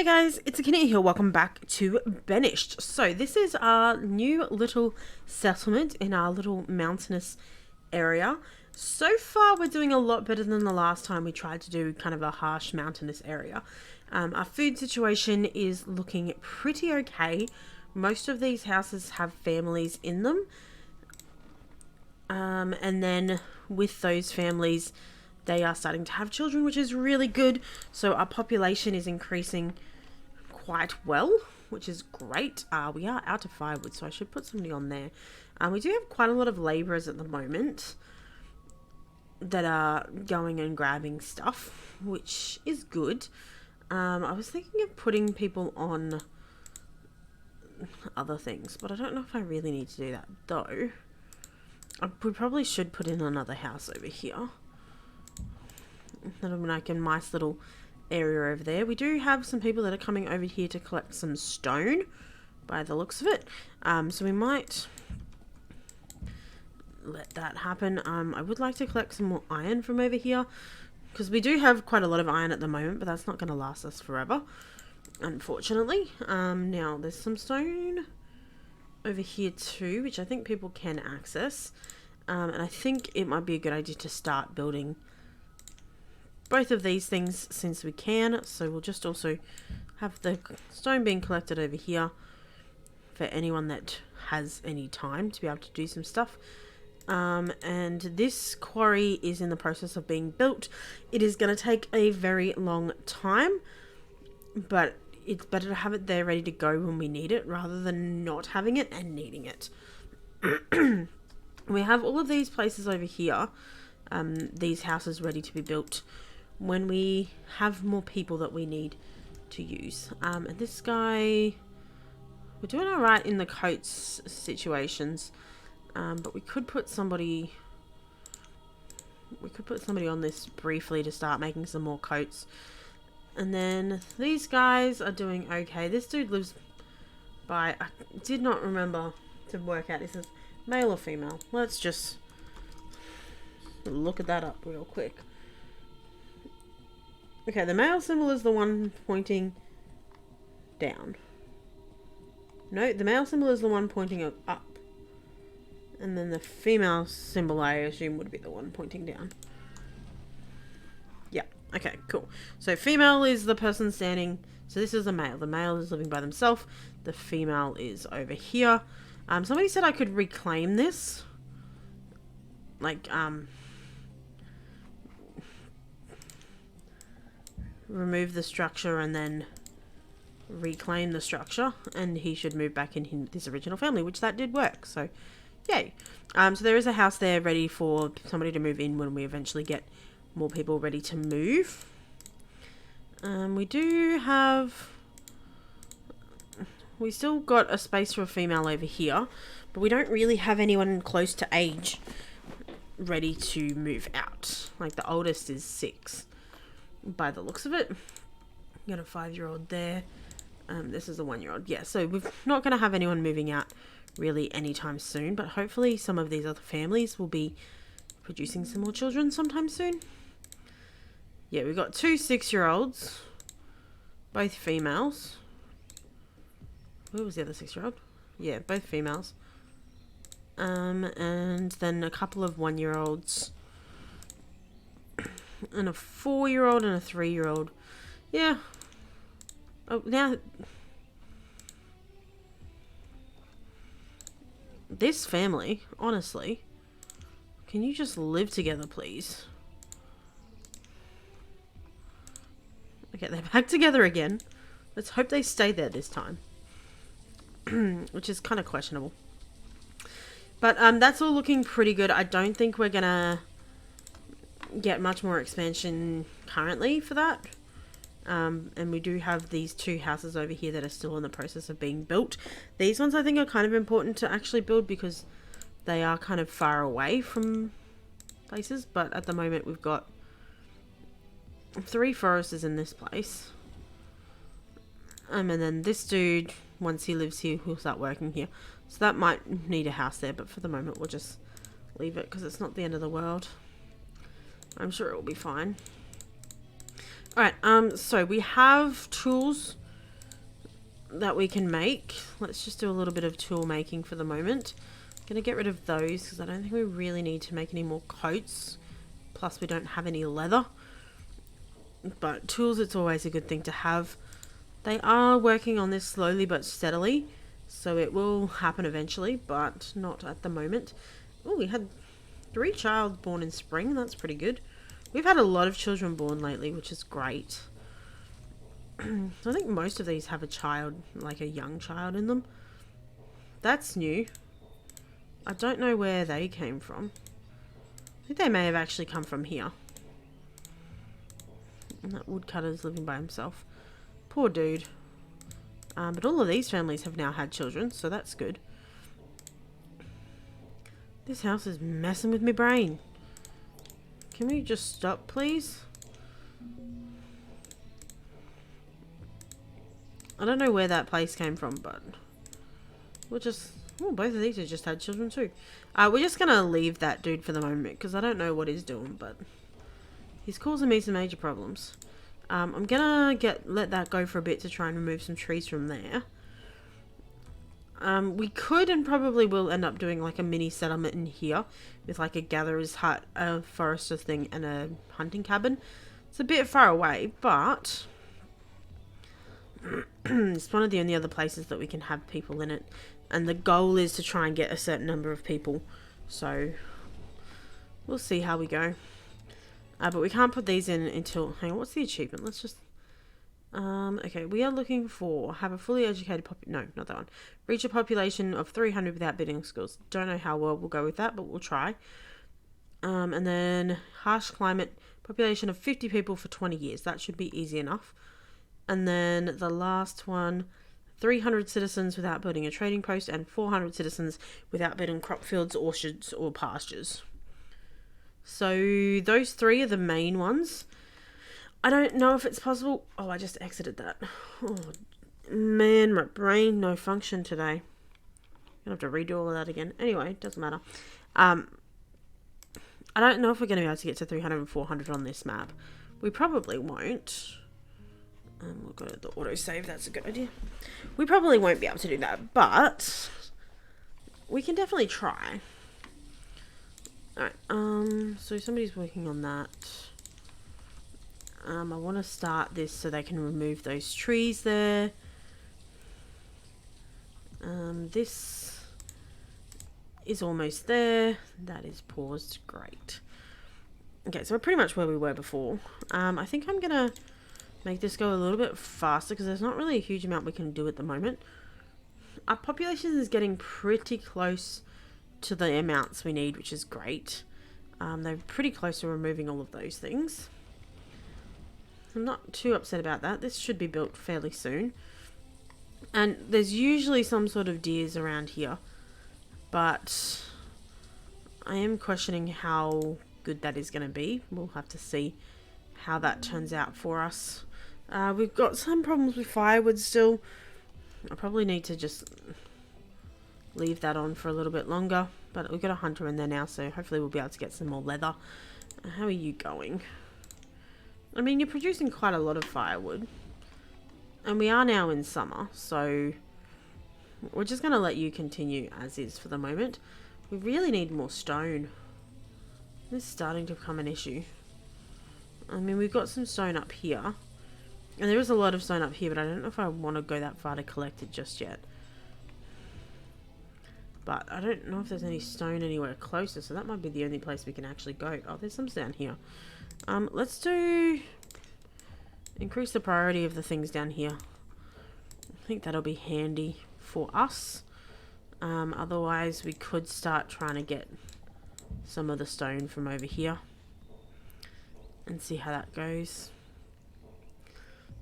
Hey guys, it's Akinea here. Welcome back to Banished. So this is our new little settlement in our little mountainous area. So far we're doing a lot better than the last time we tried to do kind of a harsh mountainous area. Our food situation is looking pretty okay. Most of these houses have families in them. And then with those families, they are starting to have children, which is really good. So our population is increasing quite well, which is great. We are out of firewood, so I should put somebody on there. We do have quite a lot of labourers at the moment that are going and grabbing stuff, which is good. I was thinking of putting people on other things, but I don't know if I really need to do that, though. We probably should put in another house over here. That'll be like a nice little area over there. We do have some people that are coming over here to collect some stone by the looks of it. So we might let that happen. I would like to collect some more iron from over here because we do have quite a lot of iron at the moment, but that's not going to last us forever, unfortunately. Now there's some stone over here too, which I think people can access. And I think it might be a good idea to start building both of these things since we can. So we'll just also have the stone being collected over here for anyone that has any time to be able to do some stuff. And this quarry is in the process of being built. It is going to take a very long time, but it's better to have it there ready to go when we need it rather than not having it and needing it. We have all of these places over here, these houses ready to be built when we have more people that we need to use. And this guy, we're doing all right in the coats situations, but we could put somebody on this briefly to start making some more coats. And then these guys are doing okay. This dude lives by, I did not remember to work out, this is male or female. Let's just look at that up real quick. Okay, the male symbol is the one pointing down. No, the male symbol is the one pointing up. And then the female symbol, I assume, would be the one pointing down. Yeah, okay, cool. So female is the person standing. So this is a male. The male is living by themselves. The female is over here. Somebody said I could reclaim this. Like, remove the structure and then reclaim the structure, and he should move back in his original family, which that did work, so yay. So there is a house there ready for somebody to move in when we eventually get more people ready to move. We still got a space for a female over here, but we don't really have anyone close to age ready to move out. Like, the oldest is 6 by the looks of it. Got a 5-year-old there. This is a 1-year-old. Yeah, so we're not going to have anyone moving out really anytime soon, but hopefully some of these other families will be producing some more children sometime soon. Yeah, we've got 2 6-year-olds, both females. Where was the other 6-year-old? Yeah, both females. And then a couple of 1-year-olds. And a 4-year-old and a 3-year-old. Yeah. Oh, now this family, honestly, can you just live together, please? Okay, they're back together again. Let's hope they stay there this time. Which is kind of questionable. But that's all looking pretty good. I don't think we're gonna get much more expansion currently for that. And we do have these 2 houses over here that are still in the process of being built. These ones I think are kind of important to actually build because they are kind of far away from places. But at the moment we've got 3 foresters in this place. And then this dude, once he lives here, he'll start working here. So that might need a house there, but for the moment we'll just leave it because it's not the end of the world. I'm sure it will be fine. Alright, so we have tools that we can make. Let's just do a little bit of tool making for the moment. Gonna get rid of those because I don't think we really need to make any more coats. Plus we don't have any leather. But tools, it's always a good thing to have. They are working on this slowly but steadily. So it will happen eventually, but not at the moment. Oh, we had 3 child born in spring. That's pretty good. We've had a lot of children born lately, which is great. I think most of these have a child, like a young child in them. That's new. I don't know where they came from. I think they may have actually come from here. And that woodcutter's living by himself. Poor dude. But all of these families have now had children, so that's good. This house is messing with my brain. Can we just stop, please? I don't know where that place came from, but we'll just... Oh, both of these have just had children too. We're just going to leave that dude for the moment because I don't know what he's doing, but he's causing me some major problems. I'm going to let that go for a bit to try and remove some trees from there. We could and probably will end up doing like a mini settlement in here with like a gatherer's hut, a forester thing, and a hunting cabin. It's a bit far away, but it's one of the only other places that we can have people in it. And the goal is to try and get a certain number of people. So we'll see how we go. But we can't put these in until... Hang on, what's the achievement? Let's just... okay, we are looking for... Have a fully educated... No, not that one. Reach a population of 300 without bidding skills. Don't know how well we'll go with that, but we'll try. And then harsh climate. Population of 50 people for 20 years. That should be easy enough. And then the last one... 300 citizens without building a trading post and 400 citizens without building crop fields, orchards, or pastures. So those 3 are the main ones. I don't know if it's possible. Oh, I just exited that. Oh, man, my brain no function today. I'm going to have to redo all of that again. Anyway, it doesn't matter. I don't know if we're going to be able to get to 300 and 400 on this map. We probably won't. We'll go to the autosave. That's a good idea. We probably won't be able to do that, but we can definitely try. Alright, so somebody's working on that. I want to start this so they can remove those trees there. This is almost there. That is paused. Great. Okay, so we're pretty much where we were before. I think I'm going to make this go a little bit faster because there's not really a huge amount we can do at the moment. Our population is getting pretty close to the amounts we need, which is great. They're pretty close to removing all of those things. I'm not too upset about that. This should be built fairly soon. And there's usually some sort of deers around here, but I am questioning how good that is going to be. We'll have to see how that turns out for us. We've got some problems with firewood still. I probably need to just leave that on for a little bit longer. But we've got a hunter in there now, so hopefully we'll be able to get some more leather. How are you going? I mean, you're producing quite a lot of firewood. And we are now in summer, so we're just going to let you continue as is for the moment. We really need more stone. This is starting to become an issue. I mean, we've got some stone up here. And there is a lot of stone up here, but I don't know if I want to go that far to collect it just yet. But I don't know if there's any stone anywhere closer, so that might be the only place we can actually go. Oh, there's some down here. Let's do... Increase the priority of the things down here. I think that'll be handy for us. Otherwise, we could start trying to get some of the stone from over here. And see how that goes.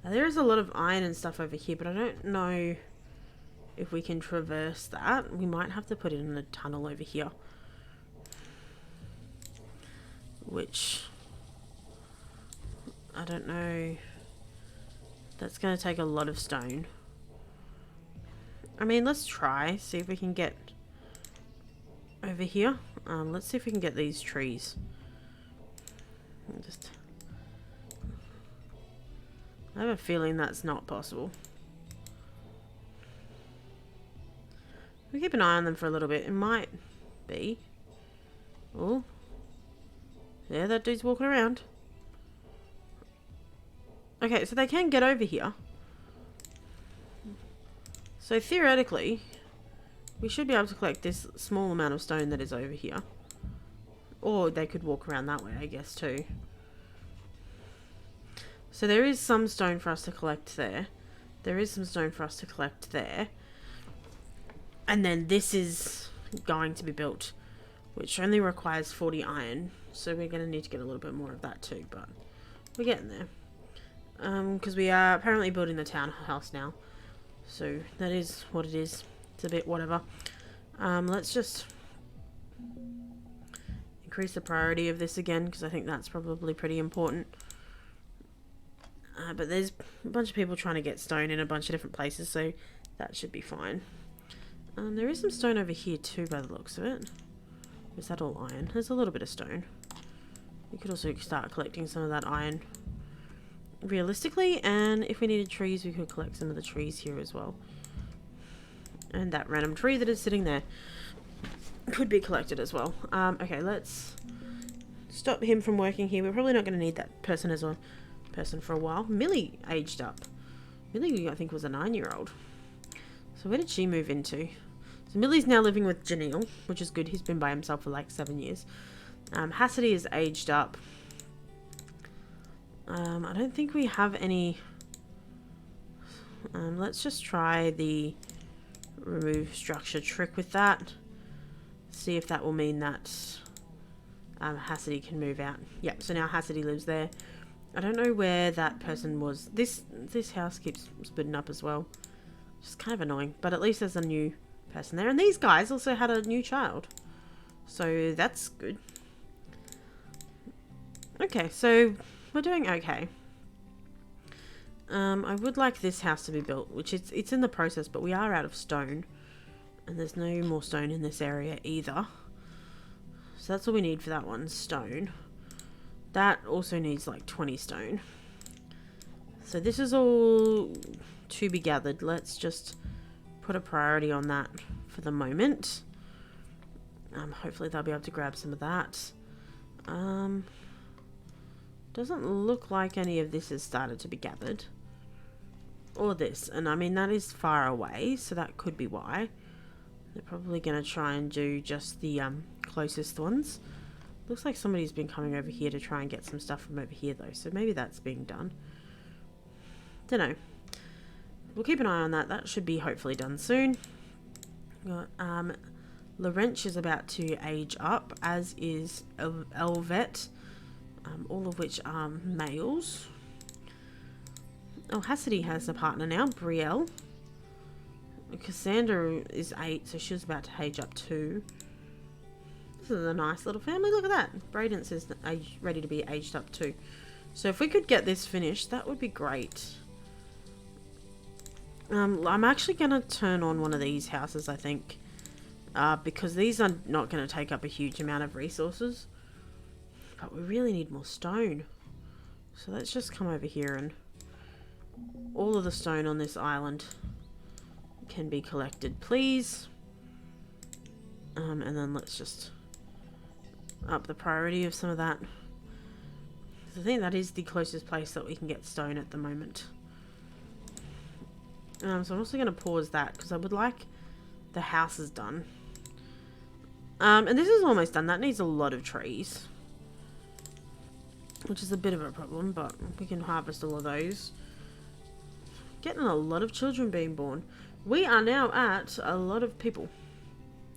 Now, there is a lot of iron and stuff over here, but I don't know if we can traverse that. We might have to put it in a tunnel over here. Which, I don't know. That's going to take a lot of stone. I mean, let's try. See if we can get over here. Let's see if we can get these trees. I have a feeling that's not possible. keep an eye on them for a little bit. It might be. Oh. Yeah, that dude's walking around. Okay, so they can get over here. So theoretically, we should be able to collect this small amount of stone that is over here. Or they could walk around that way, I guess, too. So there is some stone for us to collect there. There is some stone for us to collect there. And then this is going to be built, which only requires 40 iron. So we're going to need to get a little bit more of that too, but we're getting there. Because we are apparently building the townhouse now. So that is what it is. It's a bit whatever. Let's just increase the priority of this again, because I think that's probably pretty important. But there's a bunch of people trying to get stone in a bunch of different places, so that should be fine. There is some stone over here too, by the looks of it. Is that all iron? There's a little bit of stone. We could also start collecting some of that iron realistically, and if we needed trees, we could collect some of the trees here as well. And that random tree that is sitting there could be collected as well. Okay, let's stop him from working here. We're probably not going to need that person as a person for a while. Millie aged up. Millie, I think, was a 9-year-old. So where did she move into? So Millie's now living with Janelle, which is good. He's been by himself for like 7 years. Hassity is aged up. I don't think we have any. Let's just try the remove structure trick with that. See if that will mean that Hassity can move out. Yep, so now Hassity lives there. I don't know where that person was. This house keeps splitting up as well. Just kind of annoying, but at least there's a new person there. And these guys also had a new child. So that's good. Okay, so we're doing okay. I would like this house to be built, which it's in the process, but we are out of stone. And there's no more stone in this area either. So that's all we need for that one, stone. That also needs like 20 stone. So this is all to be gathered. Let's just put a priority on that for the moment. Hopefully they'll be able to grab some of that. Doesn't look like any of this has started to be gathered. Or this. And I mean, that is far away, so that could be why. They're probably going to try and do just the closest ones. Looks like somebody's been coming over here to try and get some stuff from over here, though. So maybe that's being done. Don't know. We'll keep an eye on that. That should be hopefully done soon. Laurence is about to age up, as is Elvet. All of which are males. Oh, Hassity has a partner now, Brielle. Cassandra is 8, so she's about to age up too. This is a nice little family. Look at that. Braden's is ready to be aged up too. So if we could get this finished, that would be great. I'm actually going to turn on one of these houses, I think. Because these are not going to take up a huge amount of resources. But we really need more stone. So let's just come over here and all of the stone on this island can be collected, please. And then let's just up the priority of some of that. I think that is the closest place that we can get stone at the moment. So I'm also going to pause that because I would like the houses done. And this is almost done. That needs a lot of trees, which is a bit of a problem, but we can harvest all of those. Getting a lot of children being born. We are now at a lot of people.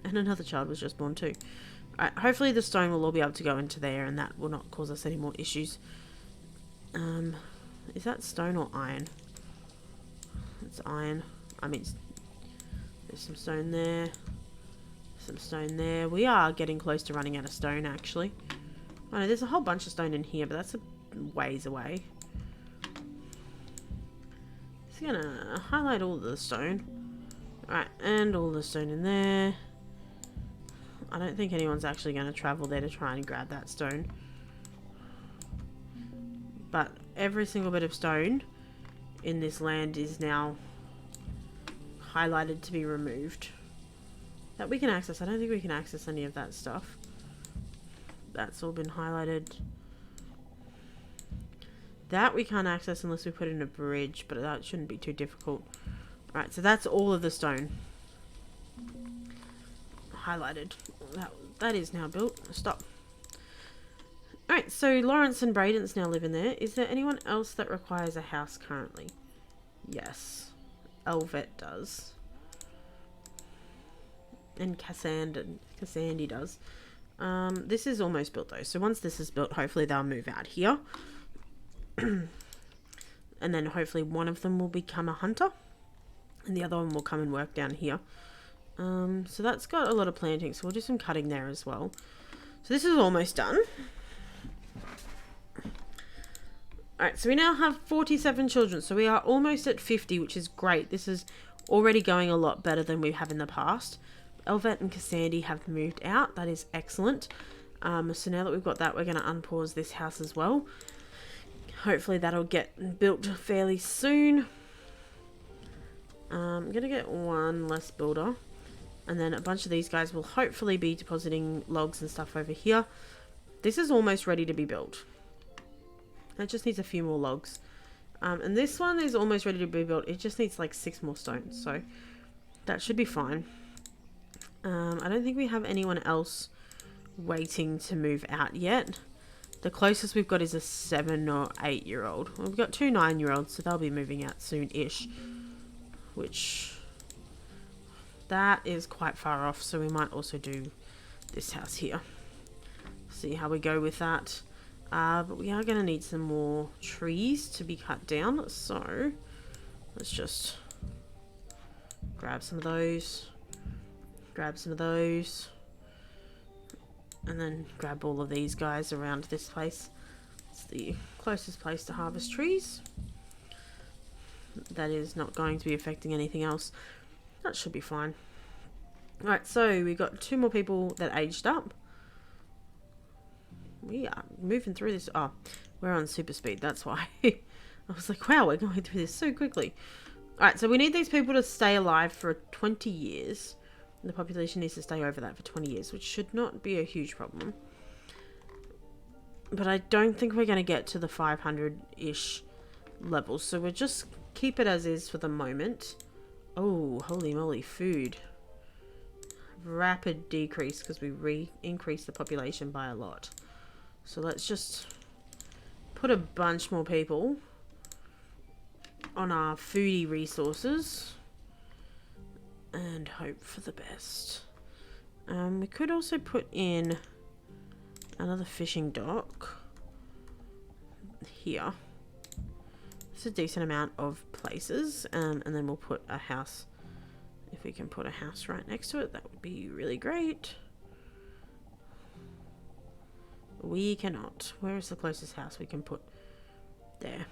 And another child was just born too. Alright, hopefully the stone will all be able to go into there and that will not cause us any more issues. Is that stone or iron? It's iron. I mean, there's some stone there. Some stone there. We are getting close to running out of stone, actually. I know there's a whole bunch of stone in here, but that's a ways away. Just gonna highlight all the stone. Alright, and all the stone in there. I don't think anyone's actually going to travel there to try and grab that stone. But every single bit of stone in this land is now highlighted to be removed. That we can access. I don't think we can access any of that stuff. That's all been highlighted. That we can't access unless we put in a bridge, but that shouldn't be too difficult. Alright, so that's all of the stone. Highlighted. That is now built. Stop. Alright, so Lawrence and Braden's now living there. Is there anyone else that requires a house currently? Yes. Elvet does. And Cassandra does. This is almost built though. So once this is built, hopefully they'll move out here. And then hopefully one of them will become a hunter. And the other one will come and work down here. So that's got a lot of planting. So we'll do some cutting there as well. So this is almost done. Alright, so we now have 47 children. So we are almost at 50, which is great. This is already going a lot better than we have in the past. Elvet and Cassandra have moved out. That is excellent. So now that we've got that, we're going to unpause this house as well. Hopefully that'll get built fairly soon. I'm going to get one less builder. And then a bunch of these guys will hopefully be depositing logs and stuff over here. This is almost ready to be built. It just needs a few more logs. And this one is almost ready to be built. It just needs like 6 more stones. So that should be fine. I don't think we have anyone else waiting to move out yet. The closest we've got is a 7 or 8 year old. Well, we've got 2 9-year-olds, so they'll be moving out soon-ish. Which, that is quite far off, so we might also do this house here. See how we go with that. But we are going to need some more trees to be cut down, so let's just grab some of those, grab some of those, and then grab all of these guys around this place. It's the closest place to harvest trees. That is not going to be affecting anything else. That should be fine. Alright, so we got 2 more people that aged up. We are moving through this. Oh, we're on super speed. That's why. I was like, wow, we're going through this so quickly. Alright, so we need these people to stay alive for 20 years. And the population needs to stay over that for 20 years, which should not be a huge problem. But I don't think we're going to get to the 500-ish level. So we'll just keep it as is for the moment. Oh, holy moly, food. Rapid decrease because we increased the population by a lot. So let's just put a bunch more people on our foodie resources and hope for the best. We could also put in another fishing dock here. It's a decent amount of places, and then we'll put a house. If we can put a house right next to it, that would be really great. We cannot. Where is the closest house we can put? There.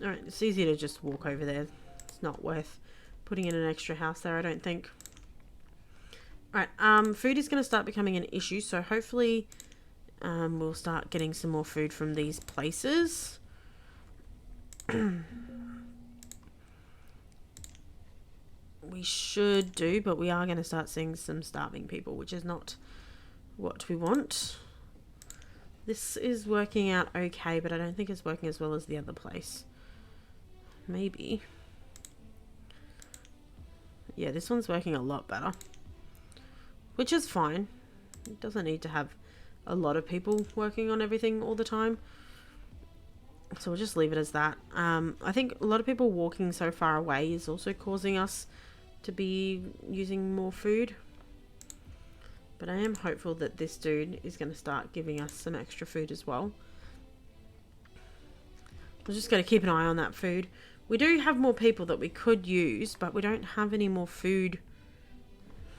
Alright, it's easy to just walk over there. It's not worth putting in an extra house there, I don't think. Alright, food is going to start becoming an issue, so hopefully we'll start getting some more food from these places. We should do, but we are going to start seeing some starving people, which is not what we want. This is working out okay, but I don't think it's working as well as the other place. Maybe. Yeah, this one's working a lot better, which is fine. It doesn't need to have a lot of people working on everything all the time. So we'll just leave it as that. I think a lot of people walking so far away is also causing us to be using more food. But I am hopeful that this dude is going to start giving us some extra food as well. We're just going to keep an eye on that food. We do have more people that we could use, but we don't have any more food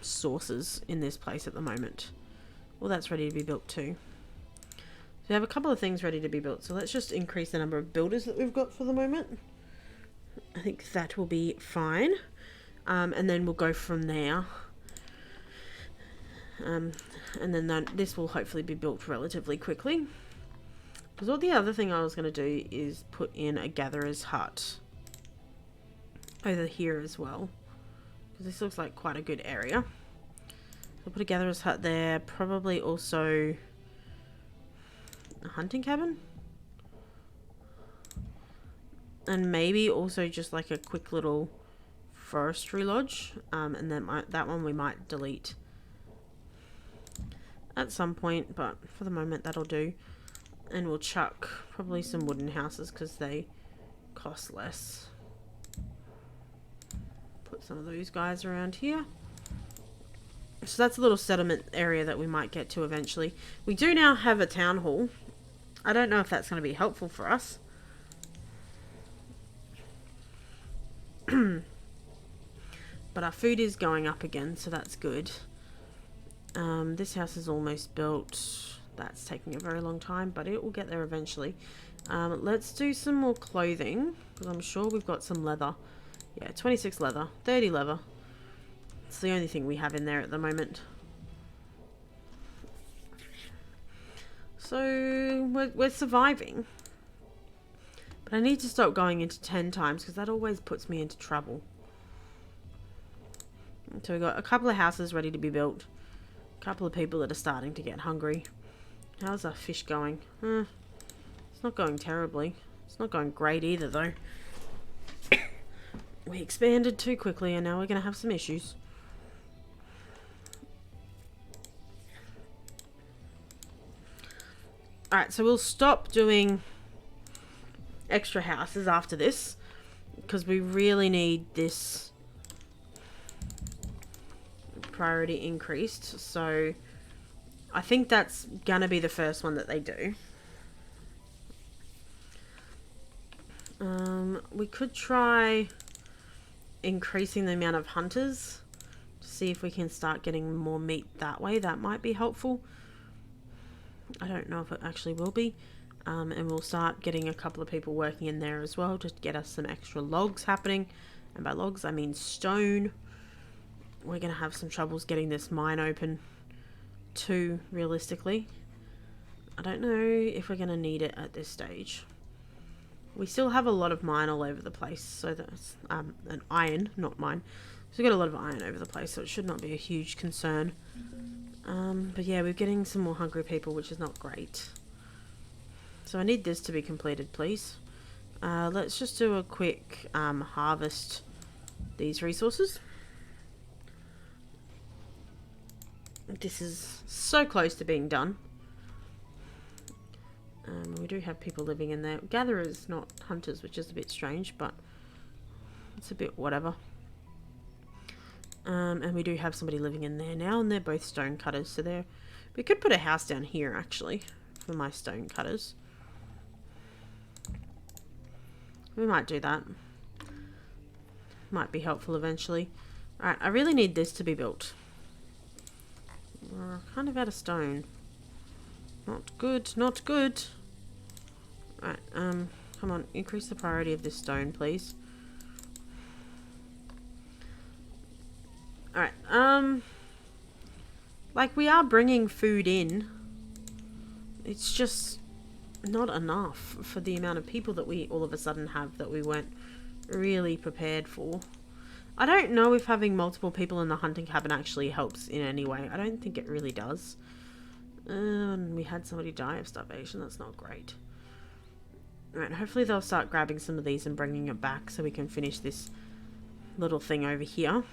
sources in this place at the moment. Well, that's ready to be built too. So we have a couple of things ready to be built. So let's just increase the number of builders that we've got for the moment. I think that will be fine. And then we'll go from there. And then this will hopefully be built relatively quickly. Because what the other thing I was going to do is put in a gatherer's hut. over here as well. Because this looks like quite a good area. We'll put a gatherer's hut there. Probably also a hunting cabin. And maybe also just like a quick little forestry lodge. And then that one we might delete at some point. But for the moment that'll do. And we'll chuck probably some wooden houses because they cost less. Put some of those guys around here. So that's a little settlement area that we might get to eventually. We do now have a town hall. I don't know if that's going to be helpful for us. But our food is going up again, so that's good. This house is almost built. That's taking a very long time, but it will get there eventually. Let's do some more clothing, because I'm sure we've got some leather. Yeah, 26 leather, 30 leather. It's the only thing we have in there at the moment. So we're surviving. But I need to stop going into 10 times because that always puts me into trouble. So we've got a couple of houses ready to be built. A couple of people that are starting to get hungry. How's our fish going? It's not going terribly. It's not going great either though. We expanded too quickly and now we're going to have some issues. Alright, so we'll stop doing extra houses after this because we really need this priority increased. So I think that's gonna be the first one that they do. We could try increasing the amount of hunters to see if we can start getting more meat that way. That might be helpful. I don't know if it actually will be. And we'll start getting a couple of people working in there as well to get us some extra logs happening. And by logs, I mean stone. We're going to have some troubles getting this mine open too, realistically. I don't know if we're going to need it at this stage. We still have a lot of mine all over the place. So that's an iron, not mine. So we've got a lot of iron over the place, so it should not be a huge concern. But yeah, we're getting some more hungry people, which is not great. So I need this to be completed, please. Let's just do a quick harvest these resources. This is so close to being done. We do have people living in there. Gatherers, not hunters, which is a bit strange, but it's a bit whatever. And we do have somebody living in there now, and they're both stone cutters, so they're... We could put a house down here, actually, for my stone cutters. We might do that. Might be helpful eventually. Alright, I really need this to be built. We're kind of out of stone. Not good, not good. Alright, come on, increase the priority of this stone, please. Alright, like we are bringing food in. It's just not enough for the amount of people that we all of a sudden have that we weren't really prepared for. I don't know if having multiple people in the hunting cabin actually helps in any way. I don't think it really does. We had somebody die of starvation. That's not great. Alright, hopefully they'll start grabbing some of these and bringing it back so we can finish this little thing over here.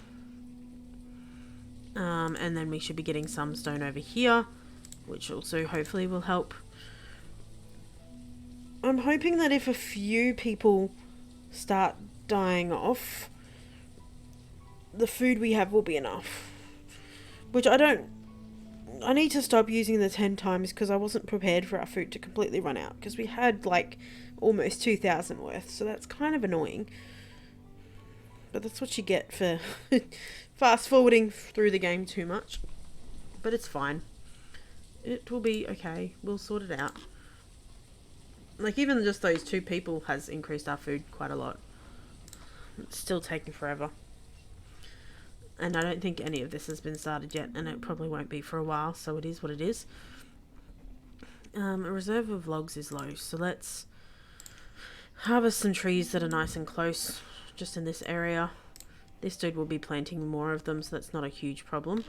And then we should be getting some stone over here, which also hopefully will help. I'm hoping that if a few people start dying off, the food we have will be enough. Which I need to stop using the 10 times because I wasn't prepared for our food to completely run out. Because we had like almost 2,000 worth. So that's kind of annoying. But that's what you get for fast forwarding through the game too much. But it's fine. It will be okay. We'll sort it out. Like even just those 2 people has increased our food quite a lot. It's still taking forever. And I don't think any of this has been started yet, and it probably won't be for a while, so it is what it is. A reserve of logs is low, so let's harvest some trees that are nice and close just in this area. This dude will be planting more of them, so that's not a huge problem.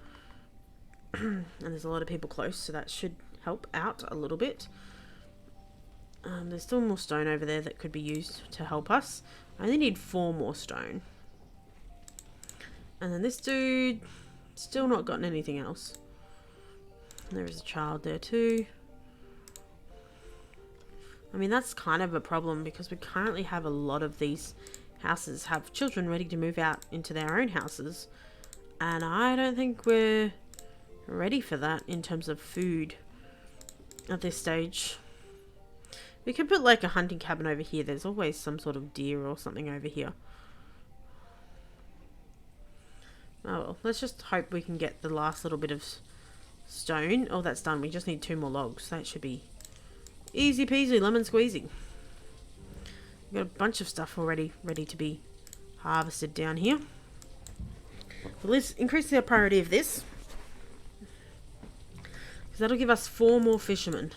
And there's a lot of people close, so that should help out a little bit. There's still more stone over there that could be used to help us. I only need 4 more stone. And then this dude, still not gotten anything else. There is a child there too. I mean, that's kind of a problem because we currently have a lot of these houses have children ready to move out into their own houses. And I don't think we're ready for that in terms of food at this stage. We could put like a hunting cabin over here. There's always some sort of deer or something over here. Oh well, let's just hope we can get the last little bit of stone. Oh, that's done. We just need 2 more logs. That should be easy peasy, lemon squeezy. We've got a bunch of stuff already ready to be harvested down here. So let's increase the priority of this, because that'll give us 4 more fishermen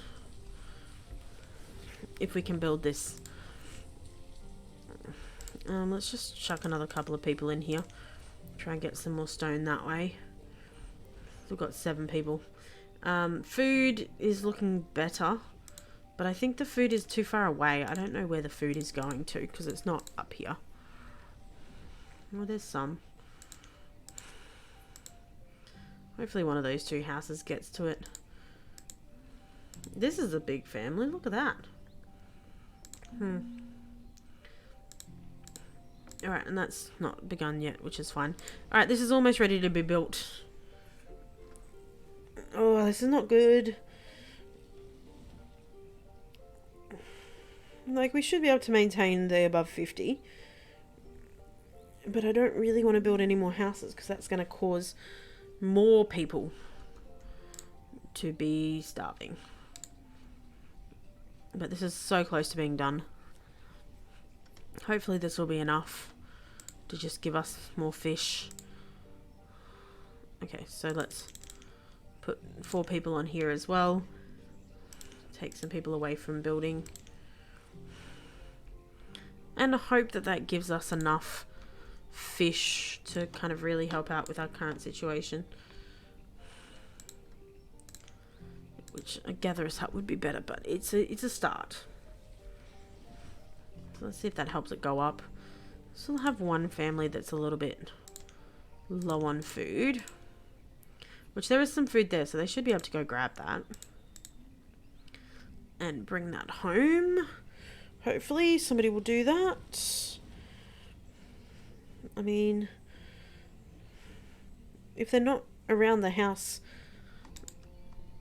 if we can build this. Let's just chuck another couple of people in here. Try and get some more stone that way. We've got 7 people. Food is looking better, but I think the food is too far away. I don't know where the food is going to because it's not up here. Well, there's some. Hopefully one of those 2 houses gets to it. This is a big family. Look at that. Alright, and that's not begun yet, which is fine. Alright, this is almost ready to be built. Oh, this is not good. Like, we should be able to maintain the above 50. But I don't really want to build any more houses because that's going to cause more people to be starving. But this is so close to being done. Hopefully this will be enough to just give us more fish. Okay, so let's put 4 people on here as well. Take some people away from building. And I hope that that gives us enough fish to kind of really help out with our current situation. Which a gatherer's hut would be better, but it's a start. So let's see if that helps it go up. So we'll have one family that's a little bit low on food. Which there is some food there, so they should be able to go grab that. And bring that home. Hopefully somebody will do that. I mean, if they're not around the house,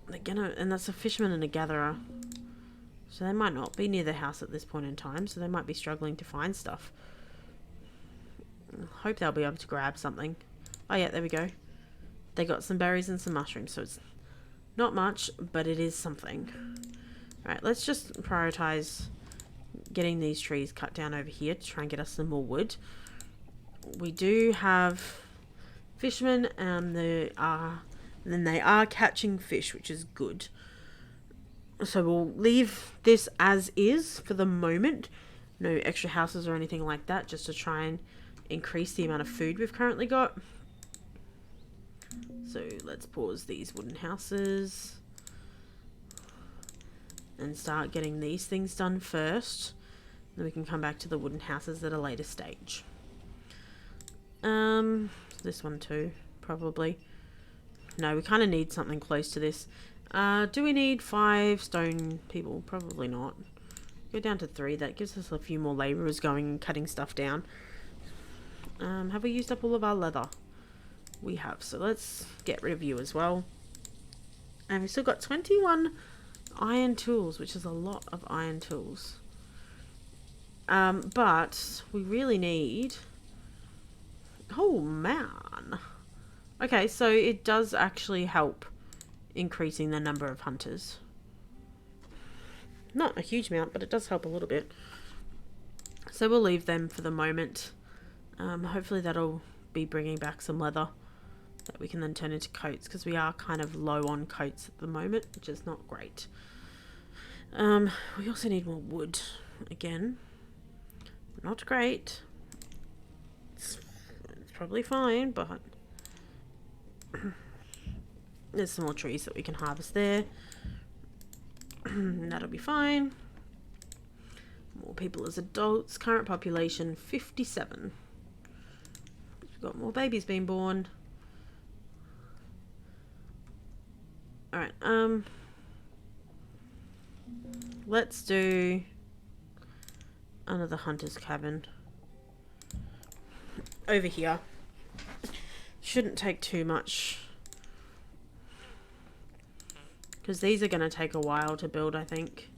they're gonna, and that's a fisherman and a gatherer. So they might not be near the house at this point in time, so they might be struggling to find stuff. Hope they'll be able to grab something. Oh yeah, there we go. They got some berries and some mushrooms, so it's not much, but it is something. Alright, let's just prioritize getting these trees cut down over here to try and get us some more wood. We do have fishermen, and they are catching fish, which is good. So we'll leave this as is for the moment. No extra houses or anything like that, just to try and increase the amount of food we've currently got. So let's pause these wooden houses and start getting these things done first. Then we can come back to the wooden houses at a later stage. This one too, probably. No, we kind of need something close to this. Do we need 5 stone people? Probably not. Go down to 3. That gives us a few more labourers going and cutting stuff down. Have we used up all of our leather? We have. So let's get rid of you as well. And we've still got 21 iron tools, which is a lot of iron tools. But we really need... Oh, man. Okay, so it does actually help increasing the number of hunters. Not a huge amount, but it does help a little bit. So we'll leave them for the moment. Hopefully that'll be bringing back some leather that we can then turn into coats, because we are kind of low on coats at the moment, which is not great. We also need more wood again. Not great. It's probably fine, but there's some more trees that we can harvest there. That'll be fine. More people as adults. Current population 57. We've got more babies being born. Alright, let's do another hunter's cabin over here. Shouldn't take too much, because these are going to take a while to build, I think.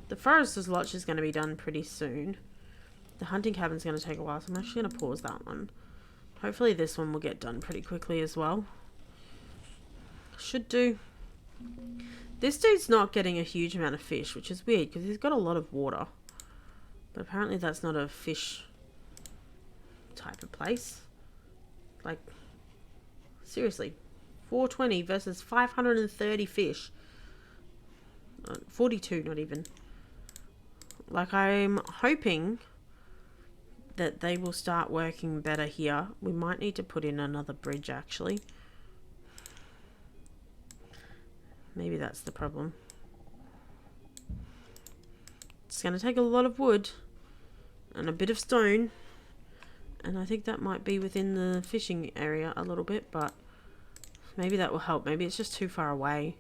The forester's lodge is going to be done pretty soon. The hunting cabin's going to take a while, so I'm actually going to pause that one. Hopefully this one will get done pretty quickly as well. Should do. This dude's not getting a huge amount of fish, which is weird because he's got a lot of water. But apparently that's not a fish type of place. Like, seriously. 420 versus 530 fish. 42, not even. Like, I'm hoping that they will start working better here. We might need to put in another bridge, actually. Maybe that's the problem. It's going to take a lot of wood and a bit of stone. And I think that might be within the fishing area a little bit, but maybe that will help. Maybe it's just too far away.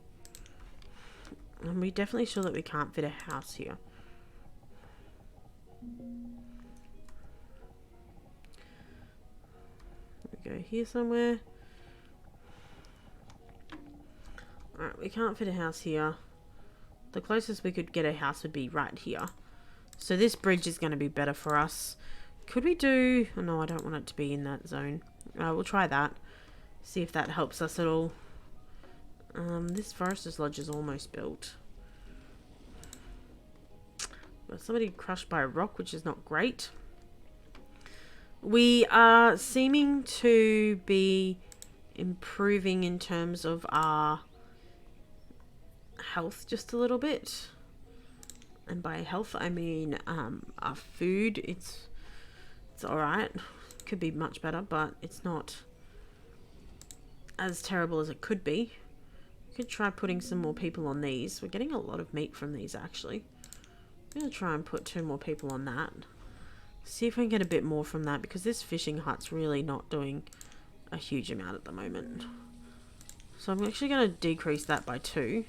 And we're definitely sure that we can't fit a house here. We go here somewhere. Alright, we can't fit a house here. The closest we could get a house would be right here. So this bridge is going to be better for us. Could we do... Oh, no, I don't want it to be in that zone. We'll try that. See if that helps us at all. This forester's lodge is almost built. But somebody crushed by a rock, which is not great. We are seeming to be improving in terms of our health just a little bit. And by health I mean our food. It's alright. Could be much better, but it's not as terrible as it could be. Could try putting some more people on these. We're getting a lot of meat from these, actually. I'm going to try and put 2 more people on that. See if I can get a bit more from that, because this fishing hut's really not doing a huge amount at the moment. So I'm actually going to decrease that by 2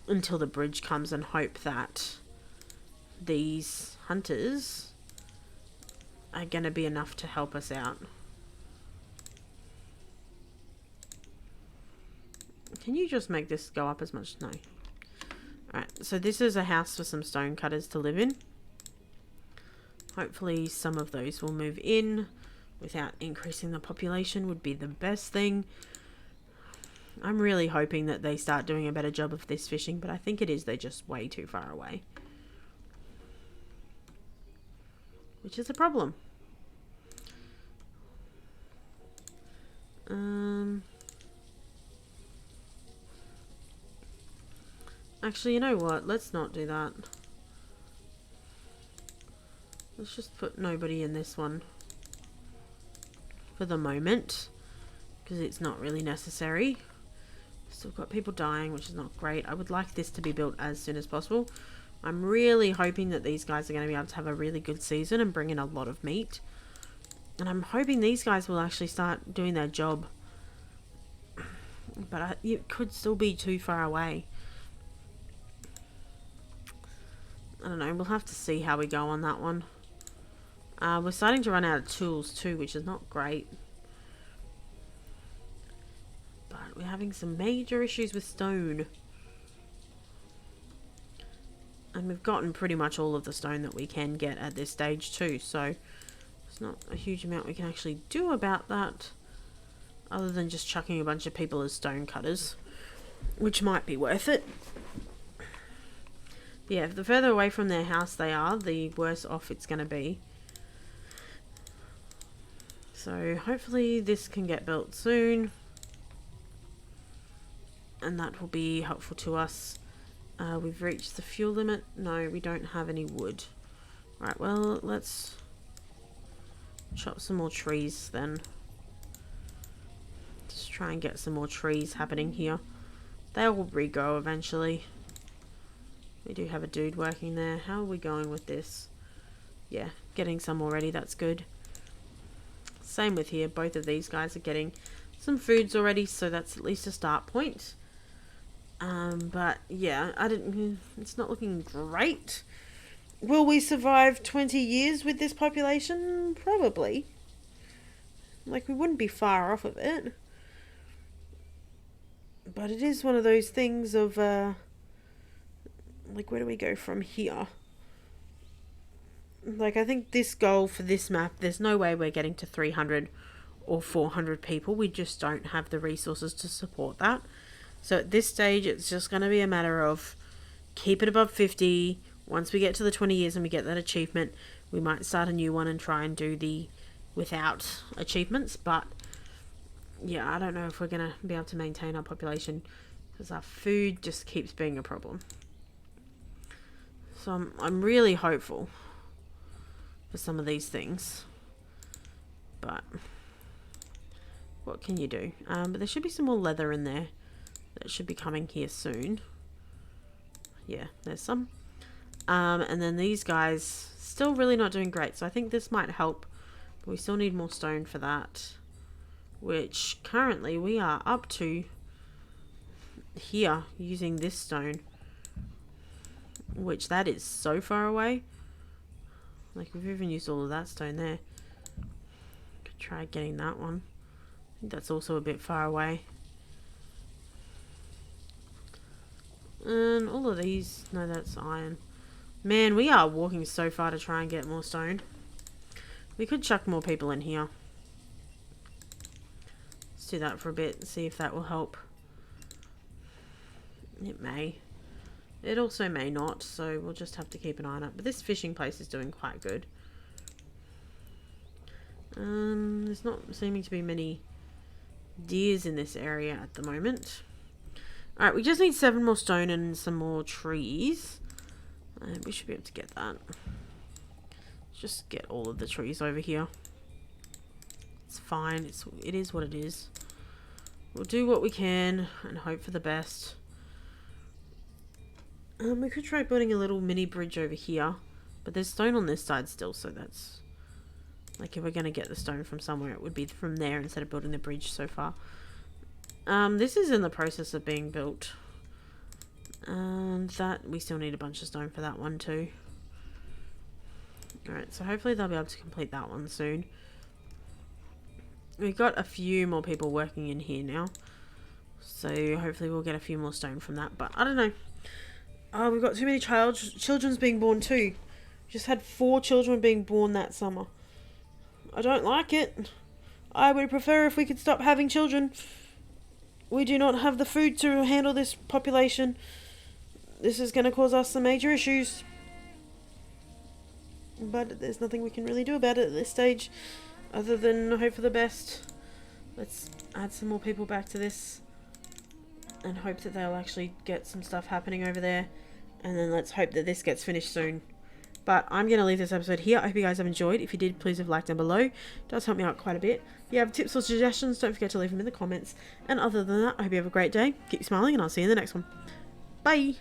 until the bridge comes, and hope that these hunters are going to be enough to help us out. Can you just make this go up as much? No. Alright, so this is a house for some stone cutters to live in. Hopefully some of those will move in without increasing the population would be the best thing. I'm really hoping that they start doing a better job of this fishing, but I think it is. They're just way too far away. Which is a problem. Actually, you know what? Let's not do that. Let's just put nobody in this one for the moment, because it's not really necessary. Still got people dying, which is not great. I would like this to be built as soon as possible. I'm really hoping that these guys are going to be able to have a really good season and bring in a lot of meat. And I'm hoping these guys will actually start doing their job. But it could still be too far away. I don't know. We'll have to see how we go on that one. We're starting to run out of tools too, which is not great. But we're having some major issues with stone. And we've gotten pretty much all of the stone that we can get at this stage too. So there's not a huge amount we can actually do about that. Other than just chucking a bunch of people as stone cutters. Which might be worth it. Yeah, the further away from their house they are, the worse off it's going to be. So hopefully this can get built soon. And that will be helpful to us. We've reached the fuel limit. No, we don't have any wood. Right, well, let's chop some more trees then. Just try and get some more trees happening here. They will regrow eventually. We do have a dude working there. How are we going with this? Yeah, getting some already. That's good. Same with here. Both of these guys are getting some foods already, so that's at least a start point. But yeah, it's not looking great. Will we survive 20 years with this population? Probably. Like, we wouldn't be far off of it. But it is one of those things of, like, where do we go from here? Like, I think this goal for this map, there's no way we're getting to 300 or 400 people. We just don't have the resources to support that. So at this stage, it's just going to be a matter of keep it above 50. Once we get to the 20 years and we get that achievement, we might start a new one and try and do the without achievements. But yeah, I don't know if we're going to be able to maintain our population because our food just keeps being a problem. So I'm really hopeful for some of these things. But what can you do? But there should be some more leather in there that should be coming here soon. Yeah, there's some. And then these guys still really not doing great. So I think this might help. But we still need more stone for that. Which currently we are up to here using this stone. Which that is so far away. Like, we've even used all of that stone there. Could try getting that one. I think that's also a bit far away. And all of these... No, that's iron. Man, we are walking so far to try and get more stone. We could chuck more people in here. Let's do that for a bit and see if that will help. It may. It also may not, so we'll just have to keep an eye on it. But this fishing place is doing quite good. There's not seeming to be many deers in this area at the moment. Alright, we just need 7 more stone and some more trees. And we should be able to get that. Just get all of the trees over here. It's fine. It is what it is. We'll do what we can and hope for the best. We could try building a little mini bridge over here. But there's stone on this side still, so that's... Like, if we're going to get the stone from somewhere, it would be from there instead of building the bridge so far. This is in the process of being built. And that, we still need a bunch of stone for that one too. Alright, so hopefully they'll be able to complete that one soon. We've got a few more people working in here now. So hopefully we'll get a few more stone from that. But I don't know. Oh, we've got too many children's being born too. Just had 4 children being born that summer. I don't like it. I would prefer if we could stop having children. We do not have the food to handle this population. This is going to cause us some major issues. But there's nothing we can really do about it at this stage. Other than hope for the best. Let's add some more people back to this. And hope that they'll actually get some stuff happening over there. And then let's hope that this gets finished soon. But I'm going to leave this episode here. I hope you guys have enjoyed. If you did, please leave a like down below. It does help me out quite a bit. If you have tips or suggestions, don't forget to leave them in the comments. And other than that, I hope you have a great day. Keep smiling and I'll see you in the next one. Bye!